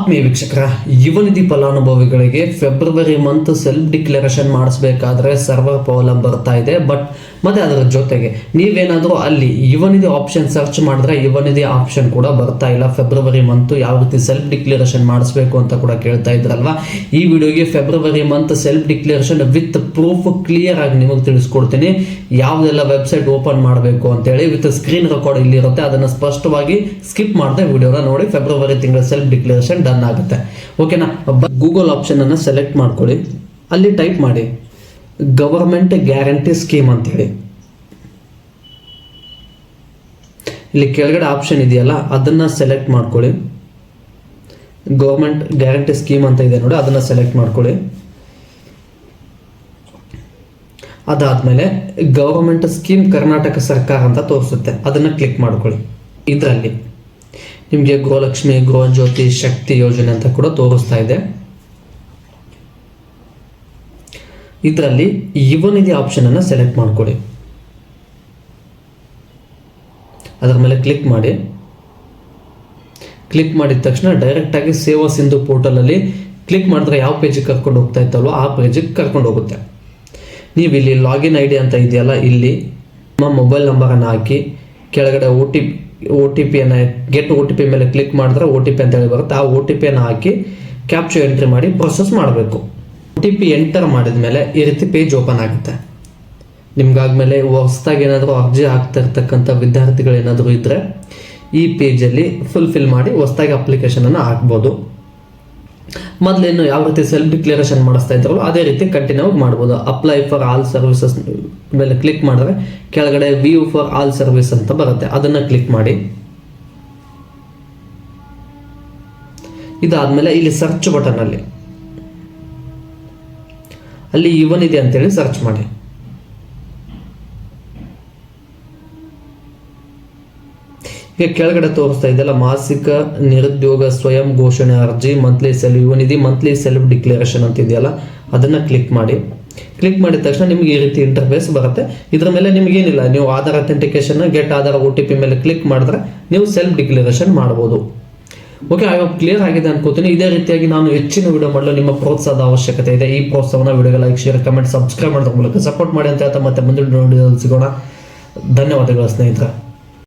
ಆತ್ಮೀಯ ವೀಕ್ಷಕರ, ಯುವ ನಿಧಿ ಫಲಾನುಭವಿಗಳಿಗೆ ಫೆಬ್ರವರಿ ಮಂತ್ ಸೆಲ್ಫ್ ಡಿಕ್ಲರೇಷನ್ ಮಾಡಿಸಬೇಕಾದ್ರೆ ಸರ್ವರ್ ಪ್ರಾಬ್ಲಮ್ ಬರ್ತಾ ಇದೆ. ಮತ್ತೆ ಅದರ ಜೊತೆಗೆ ನೀವೇನಾದರೂ ಅಲ್ಲಿ ಯುವ ನಿಧಿ ಆಪ್ಷನ್ ಸರ್ಚ್ ಮಾಡಿದ್ರೆ ಯುವ ನಿಧಿ ಆಪ್ಷನ್ ಕೂಡ ಬರ್ತಾ ಇಲ್ಲ. ಫೆಬ್ರವರಿ ಮಂತ್ ಯಾವ ರೀತಿ ಸೆಲ್ಫ್ ಡಿಕ್ಲರೇಷನ್ ಮಾಡಿಸ್ಬೇಕು ಅಂತ ಕೂಡ ಕೇಳ್ತಾ ಇದ್ರಲ್ವಾ. ಈ ವಿಡಿಯೋಗೆ February month self declaration with proof clear ಆಗಿ ನಿಮಗೆ ತಿಳಿಸ್ಕೊಡ್ತೀನಿ. ಯಾವುದೆಲ್ಲ ವೆಬ್ಸೈಟ್ ಓಪನ್ ಮಾಡಬೇಕು ಅಂತೇಳಿ ವಿತ್ ಸ್ಕ್ರೀನ್ ರೆಕಾರ್ಡ್ ಇಲ್ಲಿರುತ್ತೆ. ಅದನ್ನು ಸ್ಪಷ್ಟವಾಗಿ ಸ್ಕಿಪ್ ಮಾಡದೆ ವಿಡಿಯೋನ ನೋಡಿ. ಫೆಬ್ರವರಿ ತಿಂಗಳ ಸೆಲ್ಫ್ ಡಿಕ್ಲರೇಷನ್ ಡನ್ ಆಗುತ್ತೆ. ಓಕೆನಾ. ಗೂಗಲ್ ಆಪ್ಷನ್ ಅನ್ನು ಸೆಲೆಕ್ಟ್ ಮಾಡ್ಕೊಳ್ಳಿ. ಅಲ್ಲಿ ಟೈಪ್ ಮಾಡಿ ಗವರ್ಮೆಂಟ್ ಗ್ಯಾರಂಟಿ ಸ್ಕೀಮ್ ಅಂತೇಳಿ. ಇಲ್ಲಿ ಕೆಳಗಡೆ ಆಪ್ಷನ್ ಇದೆಯಲ್ಲ ಅದನ್ನ ಸೆಲೆಕ್ಟ್ ಮಾಡ್ಕೊಳ್ಳಿ. ಗವರ್ಮೆಂಟ್ ಗ್ಯಾರಂಟಿ ಸ್ಕೀಮ್ ಅಂತ ಇದೆ ನೋಡಿ, ಅದನ್ನ ಸೆಲೆಕ್ಟ್ ಮಾಡ್ಕೊಳ್ಳಿ. ಅದಾದ್ಮೇಲೆ ಗವರ್ಮೆಂಟ್ ಸ್ಕೀಮ್ ಕರ್ನಾಟಕ ಸರ್ಕಾರ ಅಂತ ತೋರಿಸುತ್ತೆ, ಅದನ್ನ ಕ್ಲಿಕ್ ಮಾಡ್ಕೊಳ್ಳಿ. ಇದರಲ್ಲಿ ನಿಮಗೆ ಗೃಹಲಕ್ಷ್ಮಿ, ಗೃಹಜ್ಯೋತಿ, ಶಕ್ತಿ ಯೋಜನೆ ಅಂತ ಕೂಡ ತೋರಿಸ್ತಾ ಇದೆ. ಇದರಲ್ಲಿ ಯುವ ನಿಧಿ ಆಪ್ಷನ್ ಅನ್ನು ಸೆಲೆಕ್ಟ್ ಮಾಡ್ಕೊಳ್ಳಿ. ಅದರ ಮೇಲೆ ಕ್ಲಿಕ್ ಮಾಡಿ. ಕ್ಲಿಕ್ ಮಾಡಿದ ತಕ್ಷಣ ಡೈರೆಕ್ಟ್ ಆಗಿ ಸೇವಾ ಸಿಂಧು ಪೋರ್ಟಲ್ ಅಲ್ಲಿ ಕ್ಲಿಕ್ ಮಾಡಿದ್ರೆ ಯಾವ ಪೇಜಿಗೆ ಕರ್ಕೊಂಡು ಹೋಗ್ತಾ ಇತ್ತಲ್ವ ಆ ಪೇಜಿಗೆ ಕರ್ಕೊಂಡು ಹೋಗುತ್ತೆ. ನೀವು ಇಲ್ಲಿ ಲಾಗಿನ್ ಐಡಿ ಅಂತ ಇದೆಯಲ್ಲ, ಇಲ್ಲಿ ನಿಮ್ಮ ಮೊಬೈಲ್ ನಂಬರ್ ಅನ್ನು ಹಾಕಿ ಕೆಳಗಡೆ ಒ ಟಿ ಪಿಯನ್ನು ಗೆಟ್ ಒ ಟಿ ಪಿ ಮೇಲೆ ಕ್ಲಿಕ್ ಮಾಡಿದ್ರೆ ಒ ಟಿ ಪಿ ಅಂತ ಹೇಳಿ ಬರುತ್ತೆ. ಆ ಒ ಟಿ ಪಿಯನ್ನು ಹಾಕಿ ಕ್ಯಾಪ್ಚರ್ ಎಂಟ್ರಿ ಮಾಡಿ ಪ್ರೊಸೆಸ್ ಮಾಡಬೇಕು. ಒ ಟಿ ಪಿ ಎಂಟರ್ ಮಾಡಿದ ಮೇಲೆ ಈ ರೀತಿ ಪೇಜ್ ಓಪನ್ ಆಗುತ್ತೆ. ನಿಮ್ಗಾದ್ಮೇಲೆ ಹೊಸದಾಗಿ ಏನಾದರೂ ಅರ್ಜಿ ಹಾಕ್ತಾ ಇರ್ತಕ್ಕಂಥ ವಿದ್ಯಾರ್ಥಿಗಳು ಏನಾದರೂ ಇದ್ದರೆ ಈ ಪೇಜಲ್ಲಿ ಫುಲ್ಫಿಲ್ ಮಾಡಿ ಹೊಸದಾಗಿ ಅಪ್ಲಿಕೇಶನನ್ನು ಹಾಕ್ಬೋದು. ಮೊದಲೇನು ಯಾವ ರೀತಿ ಸೆಲ್ಫ್ ಡಿಕ್ಲರೇಷನ್ ಮಾಡಿಸ್ತಾ ಇದ್ದಾರೋ ಅದೇ ರೀತಿ ಕಂಟಿನ್ಯೂ ಮಾಡ್ಬೋದು. ಅಪ್ಲೈ ಫಾರ್ ಆಲ್ ಸರ್ವಿಸಸ್ ಮೇಲೆ ಕ್ಲಿಕ್ ಮಾಡಿದ್ರೆ ಕೆಳಗಡೆ ವ್ಯೂ ಫಾರ್ ಆಲ್ ಸರ್ವಿಸ್ ಅಂತ ಬರುತ್ತೆ, ಅದನ್ನು ಕ್ಲಿಕ್ ಮಾಡಿ. ಇದಾದ್ಮೇಲೆ ಇಲ್ಲಿ ಸರ್ಚ್ ಬಟನ್ ಅಲ್ಲಿ ಯುವ ನಿಧಿ ಅಂತೇಳಿ ಸರ್ಚ್ ಮಾಡಿ. ಈಗ ಕೆಳಗಡೆ ತೋರಿಸ್ತಾ ಇದೆಯಲ್ಲ ಮಾಸಿಕ ನಿರುದ್ಯೋಗ ಸ್ವಯಂ ಘೋಷಣೆ ಅರ್ಜಿ ಮಂತ್ಲಿ ಯುವ ನಿಧಿ ಮಂತ್ಲಿ ಸೆಲ್ಫ್ ಡಿಕ್ಲರೇಷನ್ ಅಂತ ಇದೆಯಲ್ಲ, ಅದನ್ನ ಕ್ಲಿಕ್ ಮಾಡಿ. ಕ್ಲಿಕ್ ಮಾಡಿದ ತಕ್ಷಣ ನಿಮ್ಗೆ ಈ ರೀತಿ ಇಂಟರ್ಫೇಸ್ ಬರುತ್ತೆ. ಇದ್ರ ಮೇಲೆ ನಿಮ್ಗೆ ಏನಿಲ್ಲ, ನೀವು Aadhaar authentication get Aadhaar O T P ಮೇಲೆ ಕ್ಲಿಕ್ ಮಾಡಿದ್ರೆ ನೀವು ಸೆಲ್ಫ್ ಡಿಕ್ಲರೇಷನ್ ಮಾಡ್ಬೋದು. ಓಕೆ, ಐ ಕ್ಲಿಯರ್ ಆಗಿದೆ ಅನ್ಕೋತೀನಿ. ಇದೇ ರೀತಿಯಾಗಿ ನಾನು ಹೆಚ್ಚಿನ ವಿಡಿಯೋ ಮಾಡಲು ನಿಮ್ಮ ಪ್ರೋತ್ಸಾಹದ ಅವಶ್ಯಕತೆ ಇದೆ. ಈ ಪ್ರೋತ್ಸಾಹವನ್ನು ವಿಡಿಯೋಗೆ ಲೈಕ್, ಶೇರ್, ಕಮೆಂಟ್, ಸಬ್ಸ್ಕ್ರೈಬ್ ಮಾಡೋದ್ರ ಮೂಲಕ ಸಪೋರ್ಟ್ ಮಾಡಿ ಅಂತ ಹೇಳ್ತಾ ಮತ್ತೆ ಮುಂದಿನ ವಿಡಿಯೋದಲ್ಲಿ ಸಿಗೋಣ. ಧನ್ಯವಾದಗಳು ಸ್ನೇಹಿತರೆ.